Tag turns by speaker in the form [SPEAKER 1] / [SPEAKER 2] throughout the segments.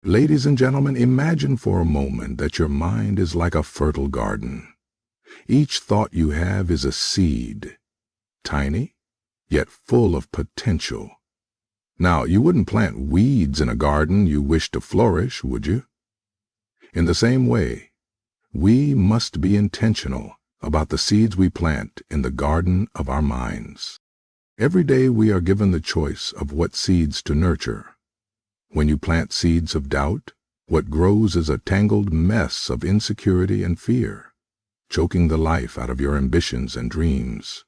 [SPEAKER 1] Ladies and gentlemen, imagine for a moment that your mind is like a fertile garden. Each thought you have is a seed, tiny, yet full of potential. Now, you wouldn't plant weeds in a garden you wish to flourish, would you? In the same way, we must be intentional about the seeds we plant in the garden of our minds. Every day we are given the choice of what seeds to nurture. When you plant seeds of doubt, what grows is a tangled mess of insecurity and fear, choking the life out of your ambitions and dreams.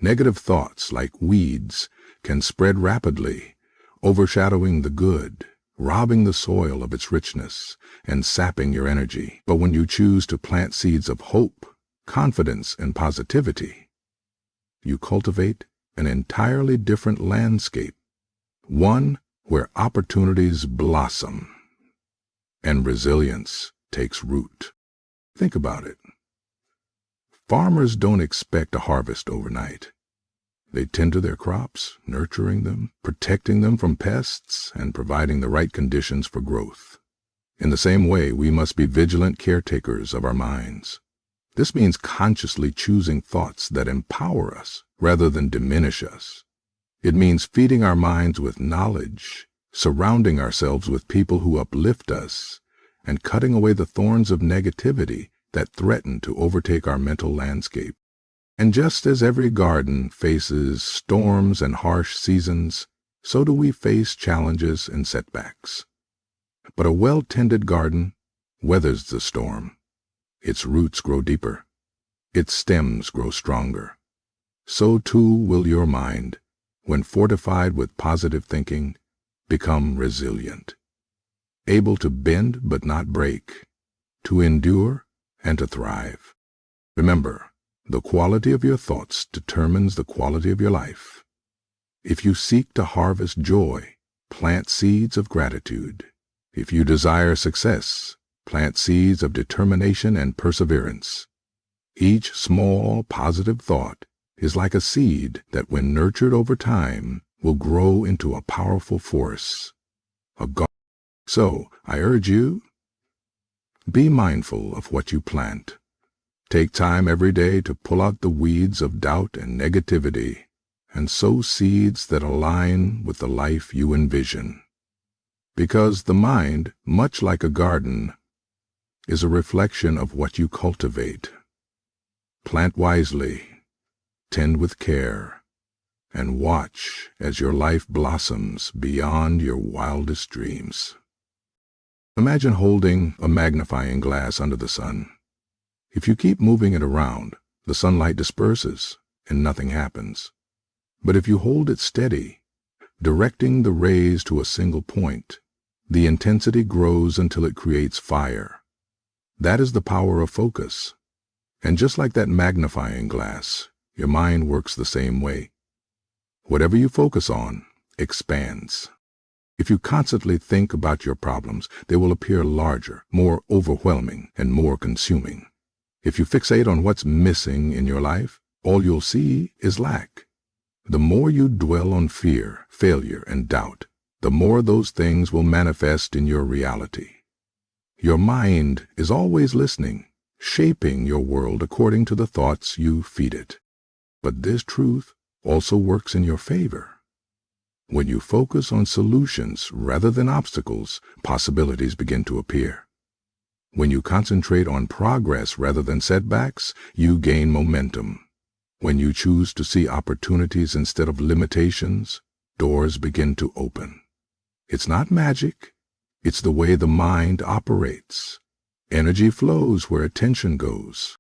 [SPEAKER 1] Negative thoughts, like weeds, can spread rapidly, overshadowing the good, robbing the soil of its richness, and sapping your energy. But when you choose to plant seeds of hope, confidence, and positivity, you cultivate an entirely different landscape, one where opportunities blossom and resilience takes root. Think about it. Farmers don't expect a harvest overnight. They tend to their crops, nurturing them, protecting them from pests, and providing the right conditions for growth. In the same way, we must be vigilant caretakers of our minds. This means consciously choosing thoughts that empower us rather than diminish us. It means feeding our minds with knowledge, surrounding ourselves with people who uplift us, and cutting away the thorns of negativity that threaten to overtake our mental landscape. And just as every garden faces storms and harsh seasons, so do we face challenges and setbacks. But a well-tended garden weathers the storm. Its roots grow deeper. Its stems grow stronger. So too will your mind, when fortified with positive thinking, become resilient, able to bend but not break, to endure and to thrive. Remember, the quality of your thoughts determines the quality of your life. If you seek to harvest joy, plant seeds of gratitude. If you desire success, plant seeds of determination and perseverance. Each small, positive thought is like a seed that, when nurtured over time, will grow into a powerful force. So, I urge you, be mindful of what you plant. Take time every day to pull out the weeds of doubt and negativity and sow seeds that align with the life you envision. Because the mind, much like a garden, is a reflection of what you cultivate. Plant wisely, tend with care, and watch as your life blossoms beyond your wildest dreams. Imagine holding a magnifying glass under the sun. If you keep moving it around, the sunlight disperses and nothing happens. But if you hold it steady, directing the rays to a single point, the intensity grows until it creates fire. That is the power of focus. And just like that magnifying glass, your mind works the same way. Whatever you focus on expands. If you constantly think about your problems, they will appear larger, more overwhelming, and more consuming. If you fixate on what's missing in your life, all you'll see is lack. The more you dwell on fear, failure, and doubt, the more those things will manifest in your reality. Your mind is always listening, shaping your world according to the thoughts you feed it. But this truth also works in your favor. When you focus on solutions rather than obstacles, possibilities begin to appear. When you concentrate on progress rather than setbacks, you gain momentum. When you choose to see opportunities instead of limitations, doors begin to open. It's not magic. It's the way the mind operates. Energy flows where attention goes.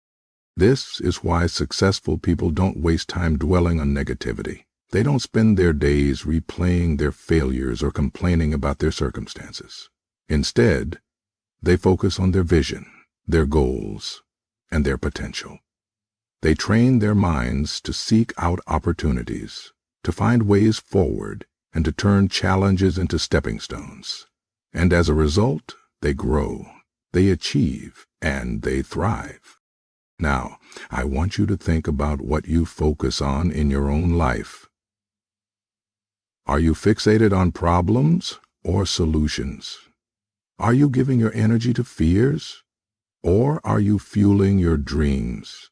[SPEAKER 1] This is why successful people don't waste time dwelling on negativity. They don't spend their days replaying their failures or complaining about their circumstances. Instead, they focus on their vision, their goals, and their potential. They train their minds to seek out opportunities, to find ways forward, and to turn challenges into stepping stones. And as a result, they grow, they achieve, and they thrive. Now, I want you to think about what you focus on in your own life. Are you fixated on problems or solutions? Are you giving your energy to fears, or are you fueling your dreams?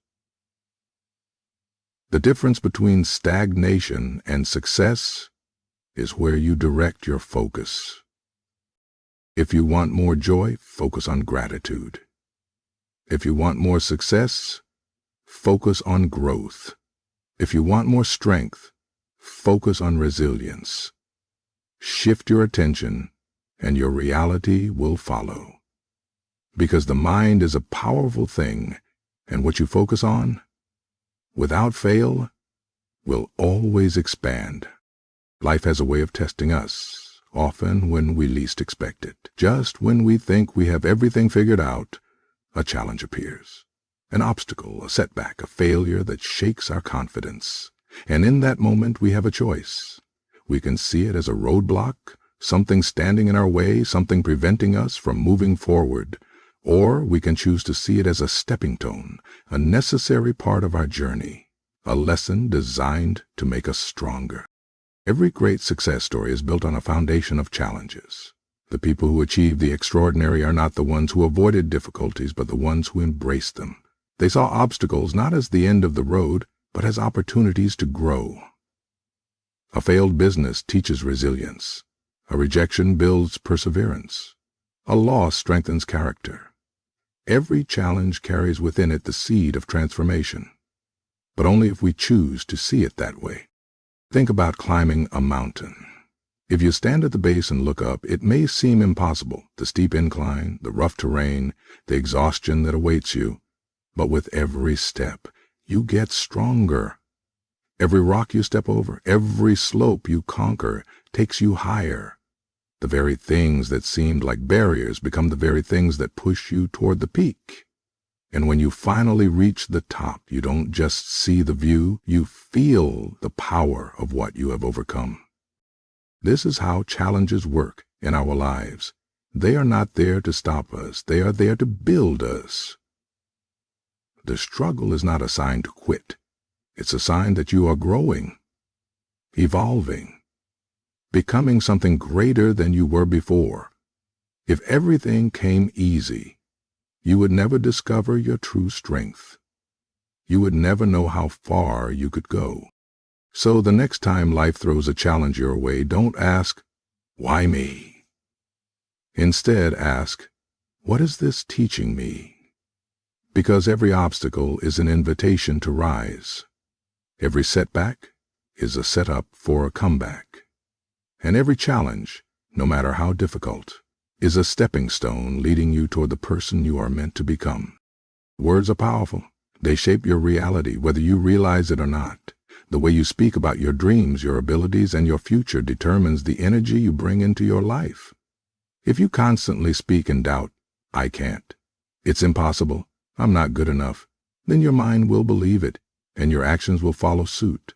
[SPEAKER 1] The difference between stagnation and success is where you direct your focus. If you want more joy, focus on gratitude. If you want more success, focus on growth. If you want more strength, focus on resilience. Shift your attention, and your reality will follow. Because the mind is a powerful thing, and what you focus on, without fail, will always expand. Life has a way of testing us, often when we least expect it. Just when we think we have everything figured out, a challenge appears. An obstacle, a setback, a failure that shakes our confidence. And in that moment, we have a choice. We can see it as a roadblock, something standing in our way, something preventing us from moving forward. Or we can choose to see it as a stepping stone, a necessary part of our journey, a lesson designed to make us stronger. Every great success story is built on a foundation of challenges. The people who achieve the extraordinary are not the ones who avoided difficulties, but the ones who embraced them. They saw obstacles not as the end of the road, but as opportunities to grow. A failed business teaches resilience. A rejection builds perseverance. A loss strengthens character. Every challenge carries within it the seed of transformation, but only if we choose to see it that way. Think about climbing a mountain. If you stand at the base and look up, it may seem impossible, the steep incline, the rough terrain, the exhaustion that awaits you. But with every step, you get stronger. Every rock you step over, every slope you conquer, takes you higher. The very things that seemed like barriers become the very things that push you toward the peak. And when you finally reach the top, you don't just see the view, you feel the power of what you have overcome. This is how challenges work in our lives. They are not there to stop us. They are there to build us. The struggle is not a sign to quit. It's a sign that you are growing, evolving, becoming something greater than you were before. If everything came easy, you would never discover your true strength. You would never know how far you could go. So the next time life throws a challenge your way, don't ask, "Why me?" Instead, ask, "What is this teaching me?" Because every obstacle is an invitation to rise. Every setback is a setup for a comeback. And every challenge, no matter how difficult, is a stepping stone leading you toward the person you are meant to become. Words are powerful. They shape your reality, whether you realize it or not. The way you speak about your dreams, your abilities, and your future determines the energy you bring into your life. If you constantly speak in doubt, "I can't," "It's impossible," "I'm not good enough," then your mind will believe it, and your actions will follow suit.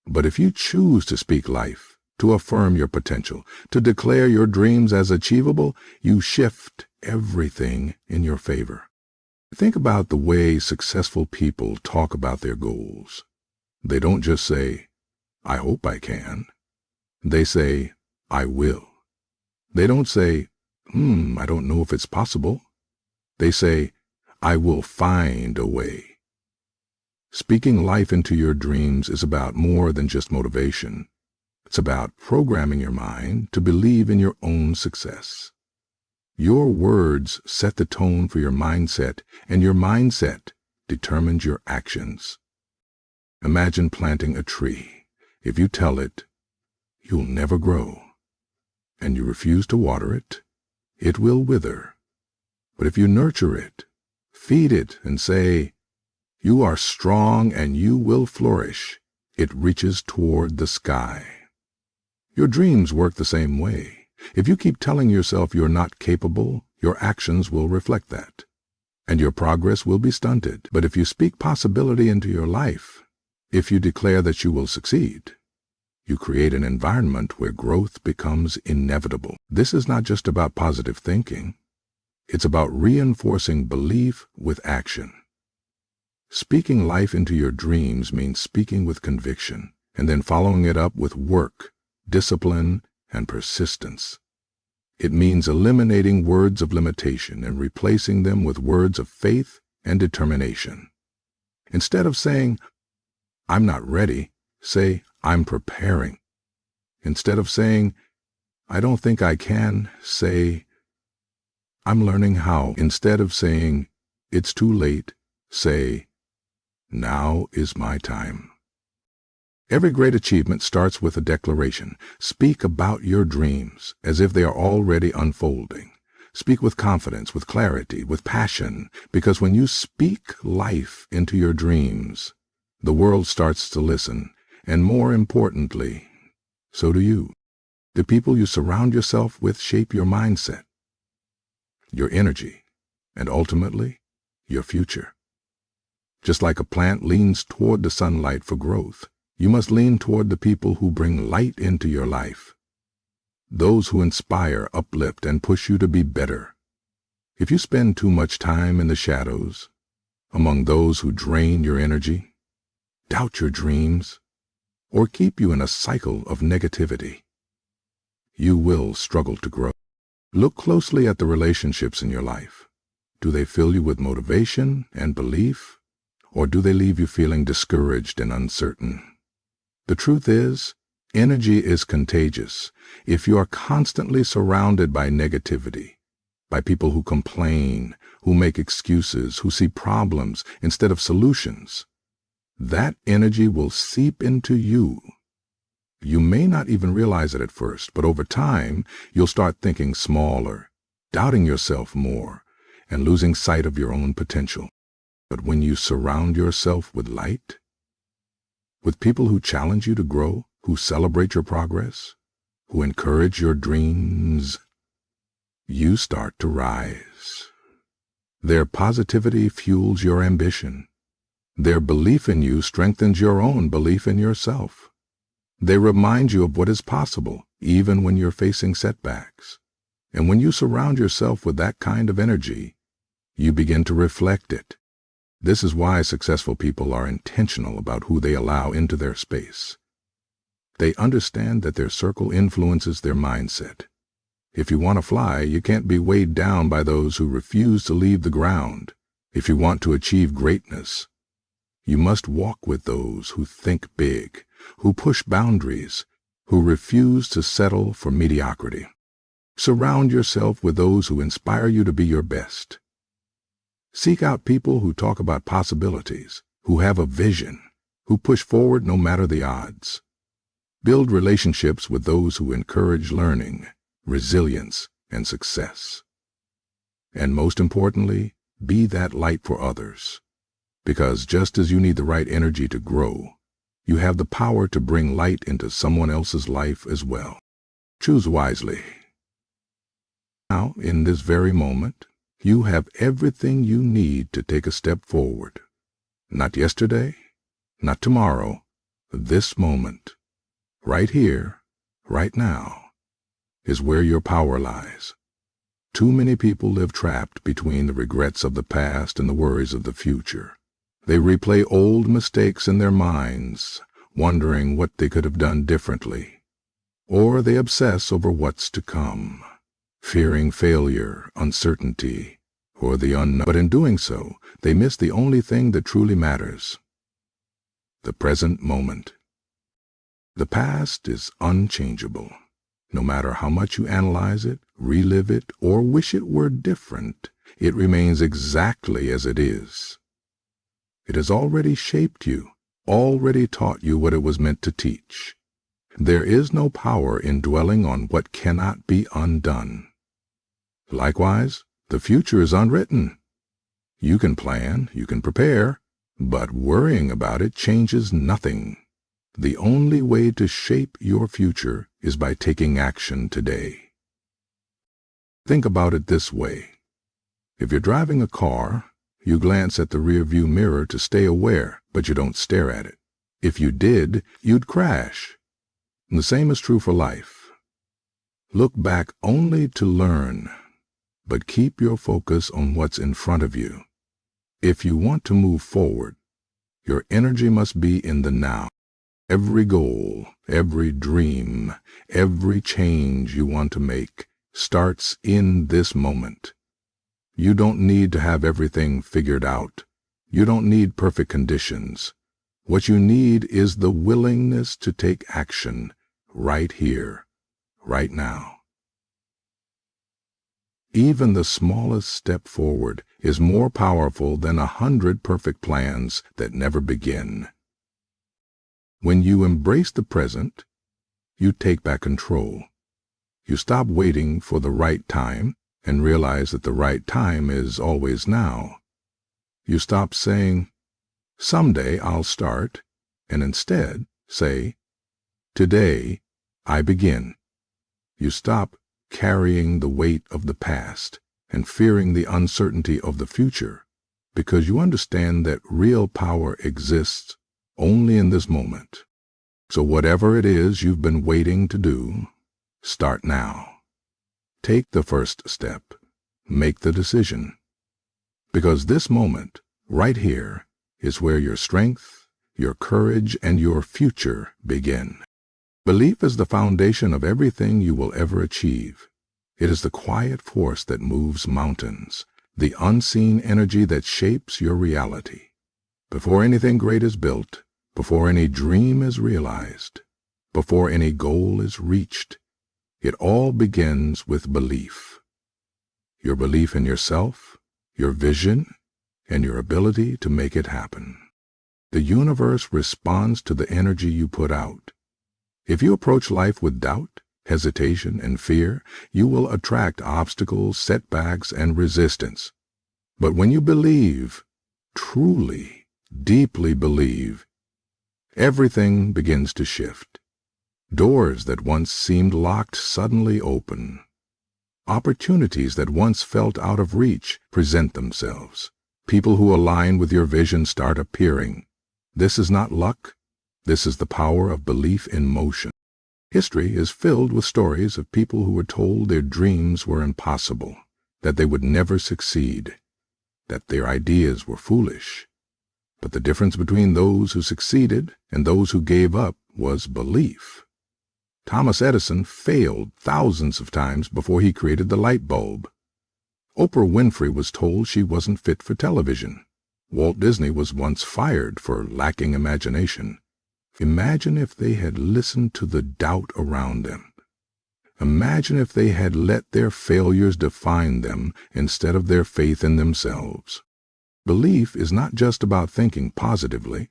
[SPEAKER 1] But if you choose to speak life, to affirm your potential, to declare your dreams as achievable, you shift everything in your favor. Think about the way successful people talk about their goals. They don't just say, "I hope I can." They say, "I will." They don't say, I don't know if it's possible." They say, "I will find a way." Speaking life into your dreams is about more than just motivation. It's about programming your mind to believe in your own success. Your words set the tone for your mindset, and your mindset determines your actions. Imagine planting a tree. If you tell it, "You'll never grow," and you refuse to water it, it will wither. But if you nurture it, feed it, and say, "You are strong and you will flourish," it reaches toward the sky. Your dreams work the same way. If you keep telling yourself you're not capable, your actions will reflect that, and your progress will be stunted. But if you speak possibility into your life, if you declare that you will succeed, you create an environment where growth becomes inevitable. This is not just about positive thinking. It's about reinforcing belief with action. Speaking life into your dreams means speaking with conviction, and then following it up with work, discipline, and persistence. It means eliminating words of limitation and replacing them with words of faith and determination. Instead of saying, "I'm not ready," say, "I'm preparing." Instead of saying, "I don't think I can," say, "I'm learning how." Instead of saying, "It's too late," say, "Now is my time." Every great achievement starts with a declaration. Speak about your dreams as if they are already unfolding. Speak with confidence, with clarity, with passion, because when you speak life into your dreams, the world starts to listen, and more importantly, so do you. The people you surround yourself with shape your mindset, your energy, and ultimately, your future. Just like a plant leans toward the sunlight for growth, you must lean toward the people who bring light into your life. Those who inspire, uplift, and push you to be better. If you spend too much time in the shadows, among those who drain your energy, doubt your dreams, or keep you in a cycle of negativity, you will struggle to grow. Look closely at the relationships in your life. Do they fill you with motivation and belief, or do they leave you feeling discouraged and uncertain? The truth is, energy is contagious. If you are constantly surrounded by negativity, by people who complain, who make excuses, who see problems instead of solutions, that energy will seep into you. You may not even realize it at first, but over time, you'll start thinking smaller, doubting yourself more, and losing sight of your own potential. But when you surround yourself with light, with people who challenge you to grow, who celebrate your progress, who encourage your dreams, you start to rise. Their positivity fuels your ambition. Their belief in you strengthens your own belief in yourself. They remind you of what is possible, even when you're facing setbacks. And when you surround yourself with that kind of energy, you begin to reflect it. This is why successful people are intentional about who they allow into their space. They understand that their circle influences their mindset. If you want to fly, you can't be weighed down by those who refuse to leave the ground. If you want to achieve greatness, you must walk with those who think big, who push boundaries, who refuse to settle for mediocrity. Surround yourself with those who inspire you to be your best. Seek out people who talk about possibilities, who have a vision, who push forward no matter the odds. Build relationships with those who encourage learning, resilience, and success. And most importantly, be that light for others. Because just as you need the right energy to grow, you have the power to bring light into someone else's life as well. Choose wisely. Now, in this very moment, you have everything you need to take a step forward. Not yesterday, not tomorrow, this moment, right here, right now, is where your power lies. Too many people live trapped between the regrets of the past and the worries of the future. They replay old mistakes in their minds, wondering what they could have done differently. Or they obsess over what's to come, fearing failure, uncertainty, or the unknown. But in doing so, they miss the only thing that truly matters: the present moment. The past is unchangeable. No matter how much you analyze it, relive it, or wish it were different, it remains exactly as it is. It has already shaped you, already taught you what it was meant to teach. There is no power in dwelling on what cannot be undone. Likewise, the future is unwritten. You can plan, you can prepare, but worrying about it changes nothing. The only way to shape your future is by taking action today. Think about it this way. If you're driving a car, you glance at the rearview mirror to stay aware, but you don't stare at it. If you did, you'd crash. And the same is true for life. Look back only to learn, but keep your focus on what's in front of you. If you want to move forward, your energy must be in the now. Every goal, every dream, every change you want to make starts in this moment. You don't need to have everything figured out. You don't need perfect conditions. What you need is the willingness to take action right here, right now. Even the smallest step forward is more powerful than 100 perfect plans that never begin. When you embrace the present, you take back control. You stop waiting for the right time and realize that the right time is always now. You stop saying, "Someday I'll start," and instead say, "Today I begin." You stop carrying the weight of the past and fearing the uncertainty of the future, because you understand that real power exists only in this moment. So whatever it is you've been waiting to do, start now. Take the first step. Make the decision. Because this moment, right here, is where your strength, your courage, and your future begin. Belief is the foundation of everything you will ever achieve. It is the quiet force that moves mountains, the unseen energy that shapes your reality. Before anything great is built, before any dream is realized, before any goal is reached, it all begins with belief. Your belief in yourself, your vision, and your ability to make it happen. The universe responds to the energy you put out. If you approach life with doubt, hesitation, and fear, you will attract obstacles, setbacks, and resistance. But when you believe, truly, deeply believe, everything begins to shift. Doors that once seemed locked suddenly open. Opportunities that once felt out of reach present themselves. People who align with your vision start appearing. This is not luck. This is the power of belief in motion. History is filled with stories of people who were told their dreams were impossible, that they would never succeed, that their ideas were foolish. But the difference between those who succeeded and those who gave up was belief. Thomas Edison failed thousands of times before he created the light bulb. Oprah Winfrey was told she wasn't fit for television. Walt Disney was once fired for lacking imagination. Imagine if they had listened to the doubt around them. Imagine if they had let their failures define them instead of their faith in themselves. Belief is not just about thinking positively.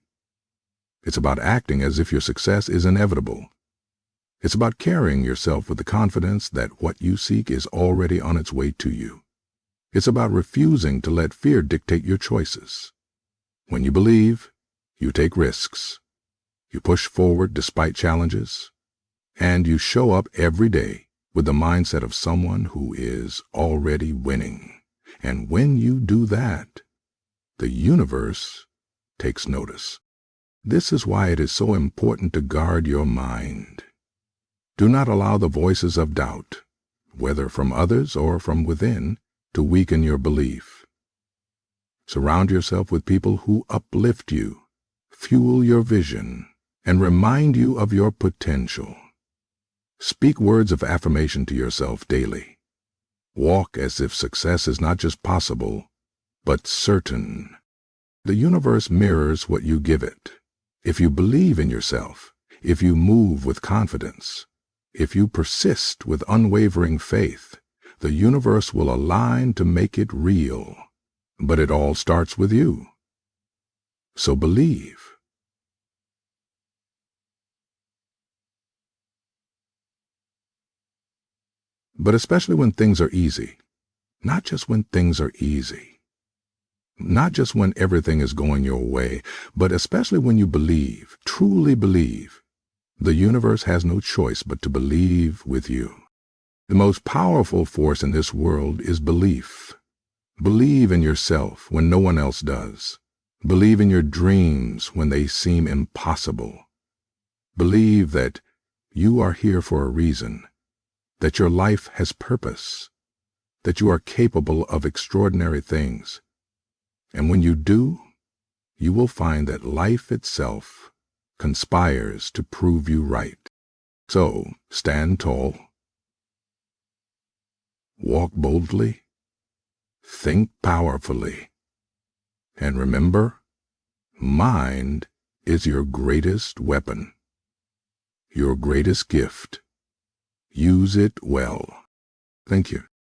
[SPEAKER 1] It's about acting as if your success is inevitable. It's about carrying yourself with the confidence that what you seek is already on its way to you. It's about refusing to let fear dictate your choices. When you believe, you take risks. You push forward despite challenges, and you show up every day with the mindset of someone who is already winning. And when you do that, the universe takes notice. This is why it is so important to guard your mind. Do not allow the voices of doubt, whether from others or from within, to weaken your belief. Surround yourself with people who uplift you, fuel your vision, and remind you of your potential. Speak words of affirmation to yourself daily. Walk as if success is not just possible, but certain. The universe mirrors what you give it. If you believe in yourself, if you move with confidence, if you persist with unwavering faith, the universe will align to make it real. But it all starts with you. So believe. But especially when things are easy. Not just when things are easy. Not just when everything is going your way, but especially when you believe, truly believe. The universe has no choice but to believe with you. The most powerful force in this world is belief. Believe in yourself when no one else does. Believe in your dreams when they seem impossible. Believe that you are here for a reason, that your life has purpose, that you are capable of extraordinary things. And when you do, you will find that life itself conspires to prove you right. So, stand tall. walk boldly, think powerfully, and remember, mind is your greatest weapon, your greatest gift. Use it well. Thank you.